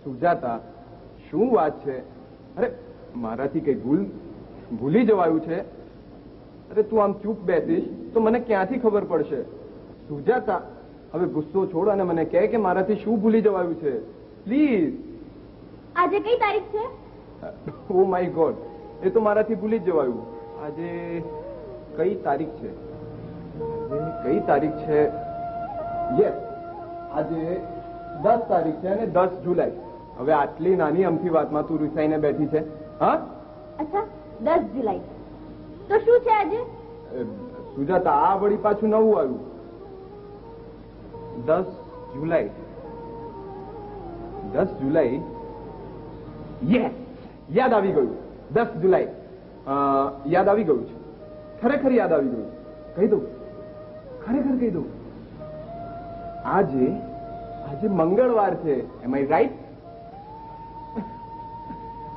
સુજાતા, શું વાત છે? અરે મારાથી કઈ ભૂલી જવાયું છે? અરે તું આમ ચૂપ બેસીશ તો મને ક્યાંથી ખબર પડશે? સુજાતા, હવે ગુસ્સો છોડ અને મને કહે કે મારાથી શું ભૂલી જવાયું છે, પ્લીઝ. આજે કઈ તારીખ છે? ઓ માય ગોડ, એ તો મારાથી ભૂલી જ જવાયું. આજે કઈ તારીખ છે? કઈ તારીખ છે? યસ, આજે 10 તારીખ છે અને 10 જુલાઈ. હવે આટલી નાની અમથી વાતમાં તું રૂસાઈને બેઠી છે? હા, અચ્છા 10 જુલાઈ તો શું છે આજે? સુજાતા, આ વળી પાછું નવું આવ્યું. 10 જુલાઈ. 10 જુલાઈ, યસ, યાદ આવી ગયું. 10 જુલાઈ યાદ આવી ગયું છે. ખરેખર યાદ આવી ગયું. કહી દઉં, ખરેખર કહી દઉં, આજે મંગળવાર છે. એમ આઈ રાઈટ?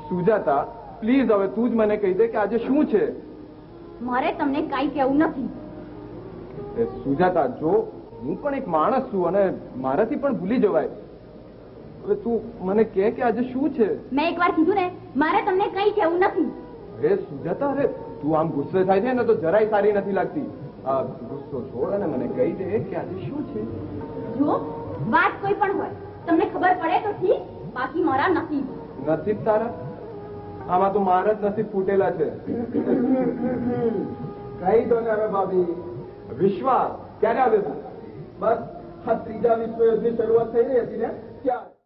સુજાતા, પ્લીઝ હવે તું જ મને કહી દે કે આજે શું છે. મારે તમને કાંઈ કહેવું નથી. સુજાતા, જો હું પણ એક માણસ છું અને મારાથી પણ ભૂલી જવાય. હવે તું મને કહે કે આજે શું છે. મેં એકવાર કીધું ને, મારે તમને કંઈ કહેવું નથી. અરે સુજાતા, અરે તું આમ ગુસ્સે થાય છે ને તો જરાય સારી નથી લાગતી. ગુસ્સો છોડ અને મને કહી દે કે આજે શું છે. જો વાત કોઈ પણ હોય, તમને ખબર પડે તો ઠીક, બાકી મારા નસીબ. નસીબ તારા? આમાં તો મારા જ નસીબ ફૂટેલા છે. કહી દો ને હવે ભાભી. વિશ્વાસ ક્યારે આવે છે? બસ આ ત્રીજા વિશ્વયુદ્ધની શરૂઆત થઈ રહી હતી ને ત્યાં.